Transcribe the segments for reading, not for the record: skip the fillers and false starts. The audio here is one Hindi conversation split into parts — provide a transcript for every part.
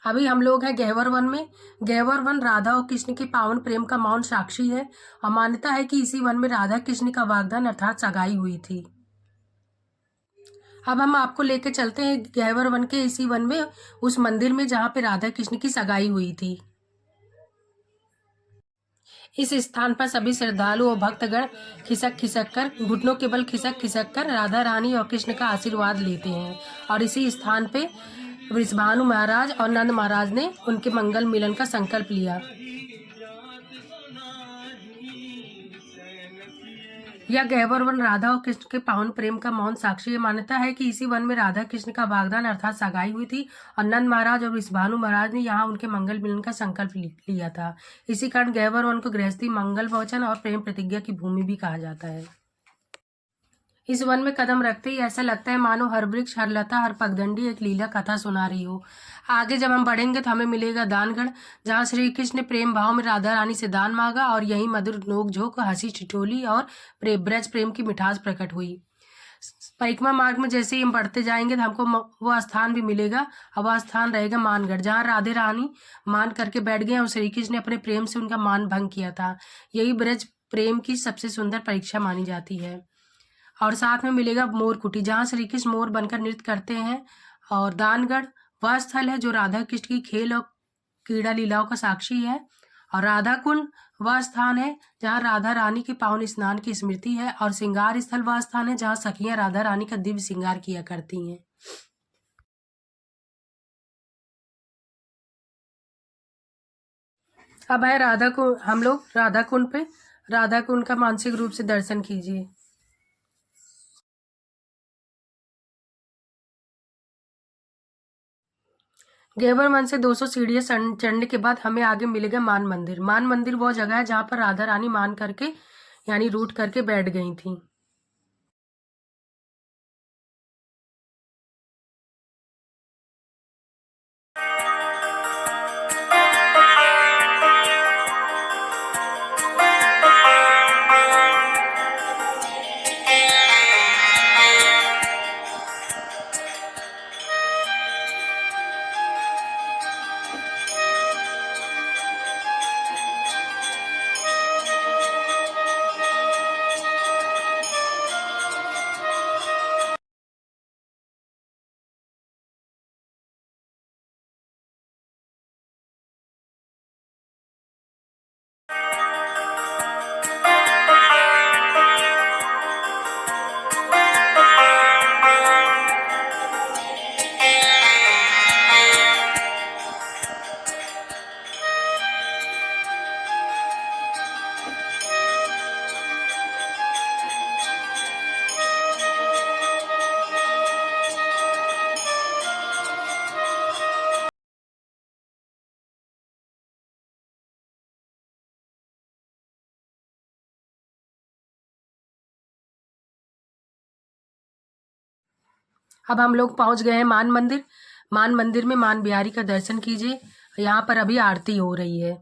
अभी हम लोग हैं गहवर वन में। गहवर वन राधा और कृष्ण के पावन प्रेम का मौन साक्षी है और मान्यता है कि इसी वन में राधा कृष्ण का वागदान अर्थात सगाई हुई थी। अब हम आपको लेके चलते हैं गहवर वन के इसी वन में, उस मंदिर में जहाँ पे राधा कृष्ण की सगाई हुई थी। इस स्थान पर सभी श्रद्धालु और भक्तगण खिसक खिसक कर, घुटनों के बल खिसक खिसक कर राधा रानी और कृष्ण का आशीर्वाद लेते हैं। और इसी स्थान पे वृषभानु महाराज और नंद महाराज ने उनके मंगल मिलन का संकल्प लिया। यह गहवर वन राधा और कृष्ण के पावन प्रेम का मौन साक्षी है। मान्यता है कि इसी वन में राधा कृष्ण का वागदान अर्थात सगाई हुई थी और नंद महाराज और वृषभानु महाराज ने यहाँ उनके मंगल मिलन का संकल्प लिया था। इसी कारण गहवर वन को गृहस्थी, मंगल वचन और प्रेम प्रतिज्ञा की भूमि भी कहा जाता है। इस वन में कदम रखते ही ऐसा लगता है मानो हर वृक्ष, हर लता, हर पगडंडी एक लीला कथा सुना रही हो। आगे जब हम बढ़ेंगे तो हमें मिलेगा दानगढ़, जहाँ श्री कृष्ण ने प्रेम भाव में राधा रानी से दान मांगा और यही मधुर नोक झोंक, हंसी ठिठोली और ब्रज प्रेम की मिठास प्रकट हुई। परिक्रमा मार्ग में जैसे ही हम बढ़ते जाएंगे तो हमको वो स्थान भी मिलेगा और वह स्थान रहेगा मानगढ़, जहाँ राधे रानी मान करके बैठ गए और श्री कृष्ण ने अपने प्रेम से उनका मान भंग किया था। यही ब्रज प्रेम की सबसे सुंदर परीक्षा मानी जाती है। और साथ में मिलेगा मोर कुटी, जहाँ श्री कृष्ण मोर बनकर नृत्य करते हैं। और दानगढ़ वह स्थल है जो राधा कृष्ण की खेल और क्रीड़ा लीलाओं का साक्षी है। और राधा कुंड वह स्थान है जहाँ राधा रानी के पावन स्नान की स्मृति है। और श्रृंगार स्थल वह स्थान है जहाँ सखियां राधा रानी का दिव्य श्रृंगार किया करती हैं। अब है राधा को हम लोग राधा कुंड पे। राधा कुंड का मानसिक रूप से दर्शन कीजिए। गहवर वन से 200 सीढ़ियां चढ़ने के बाद हमें आगे मिलेगा मान मंदिर। मान मंदिर वो जगह है जहाँ पर राधा रानी मान करके यानी रूठ करके बैठ गई थी। अब हम लोग पहुंच गए हैं मान मंदिर। मान मंदिर में मान बिहारी का दर्शन कीजिए। यहाँ पर अभी आरती हो रही है।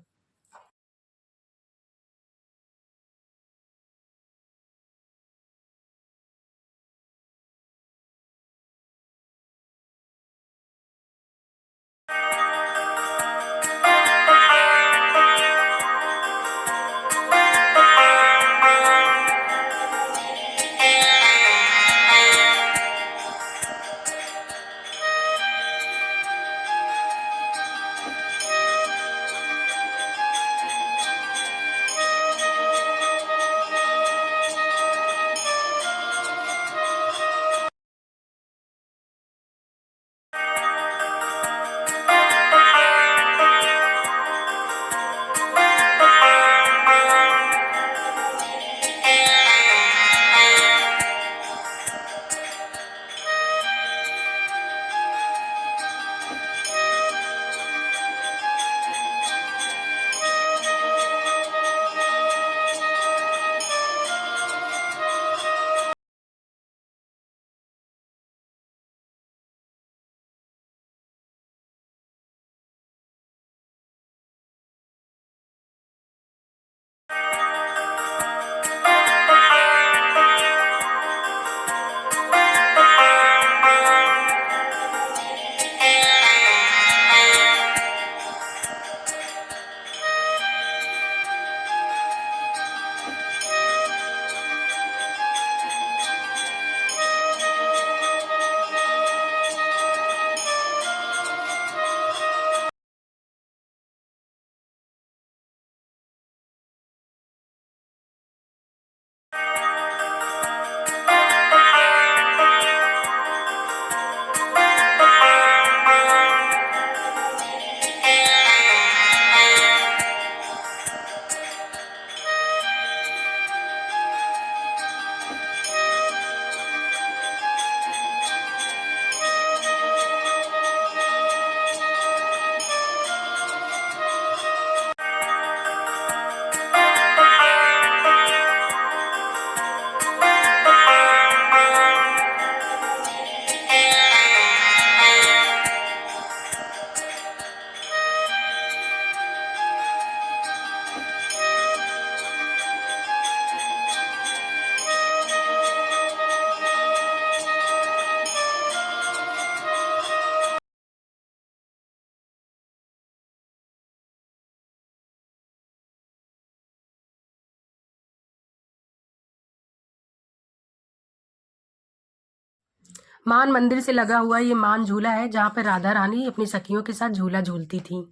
मान मंदिर से लगा हुआ ये मान झूला है जहाँ पर राधा रानी अपनी सखियों के साथ झूला झूलती थी।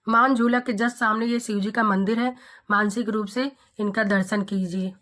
मान झूला के जस्ट सामने ये शिव जी का मंदिर है। मानसिक रूप से इनका दर्शन कीजिए।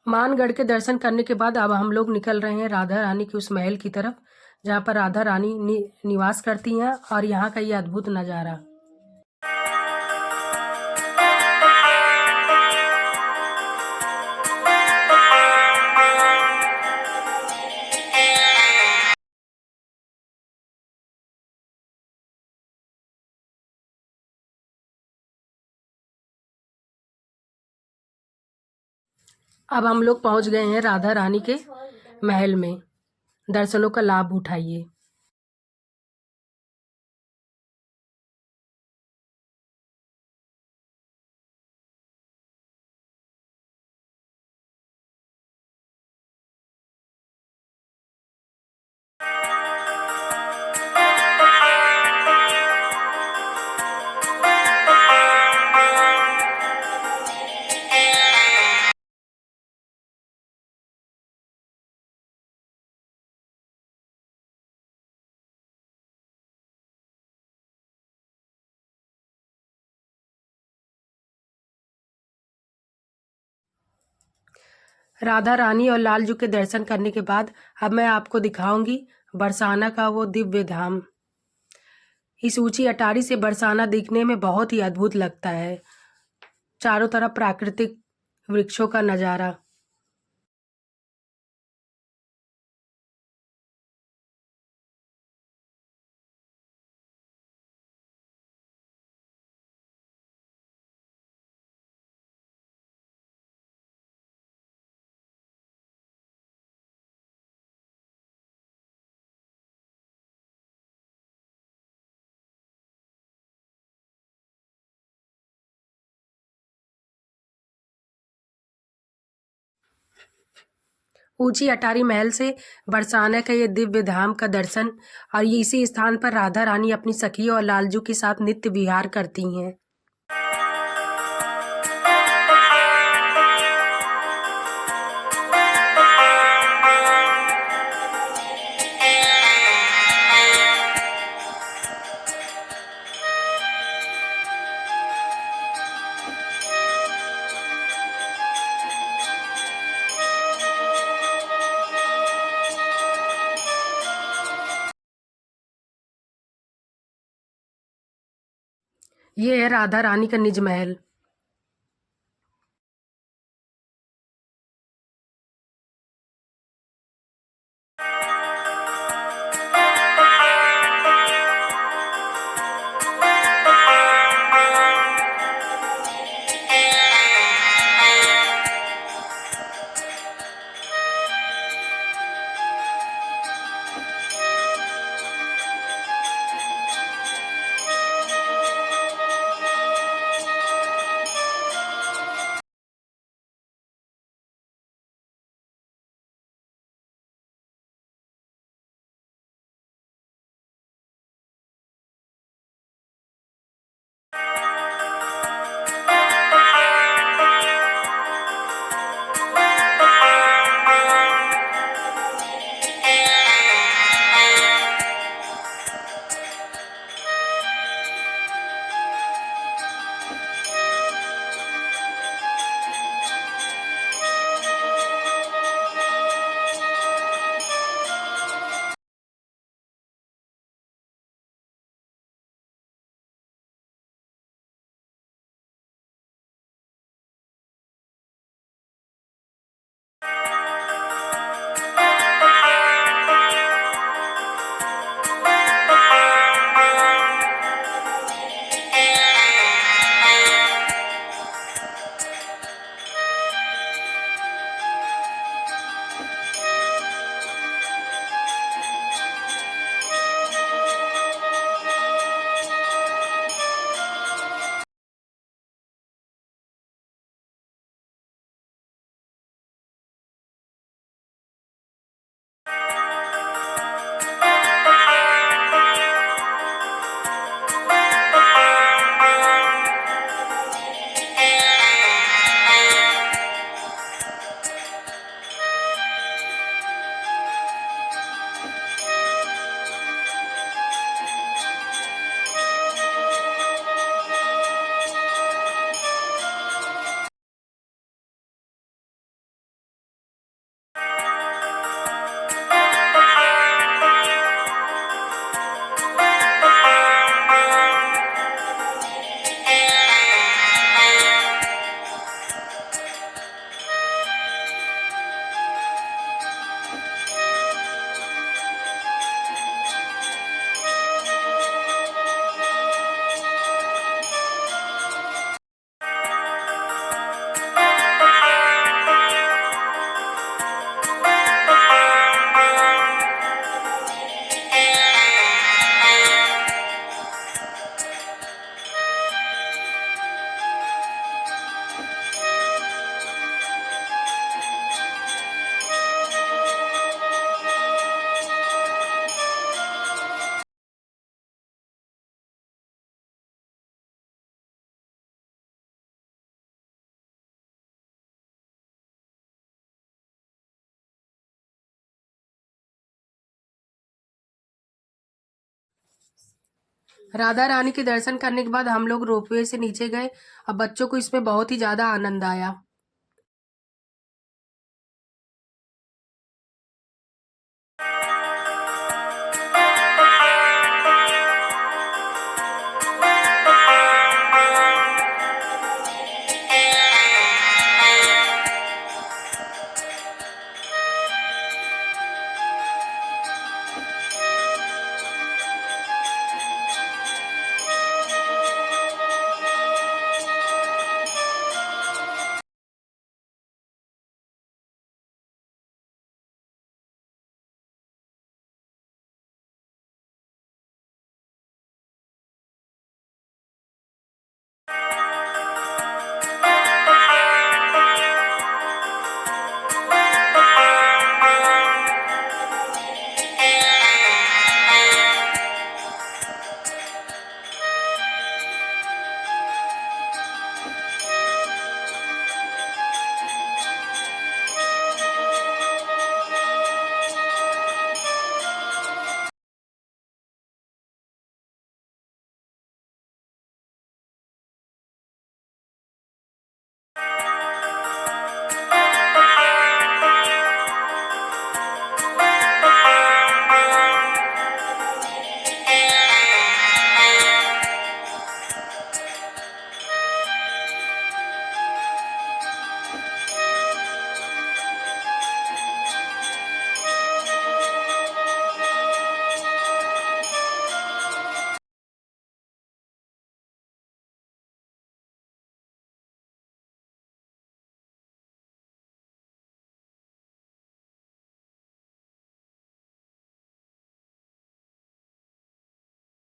मानगढ़ के दर्शन करने के बाद अब हम लोग निकल रहे हैं राधा रानी के उस महल की तरफ जहाँ पर राधा रानी निवास करती हैं और यहाँ का ये अद्भुत नज़ारा। अब हम लोग पहुँच गए हैं राधा रानी के महल में। दर्शनों का लाभ उठाइए। राधा रानी और लालजू के दर्शन करने के बाद अब मैं आपको दिखाऊंगी बरसाना का वो दिव्य धाम। इस ऊंची अटारी से बरसाना दिखने में बहुत ही अद्भुत लगता है। चारों तरफ प्राकृतिक वृक्षों का नज़ारा। ऊंची अटारी महल से बरसाना का ये दिव्य धाम का दर्शन और ये इसी स्थान पर राधा रानी अपनी सखियों और लालजू के साथ नित्य विहार करती हैं। ये है राधा रानी का निज महल। राधा रानी के दर्शन करने के बाद हम लोग रोपवे से नीचे गए। अब बच्चों को इसमें बहुत ही ज़्यादा आनंद आया।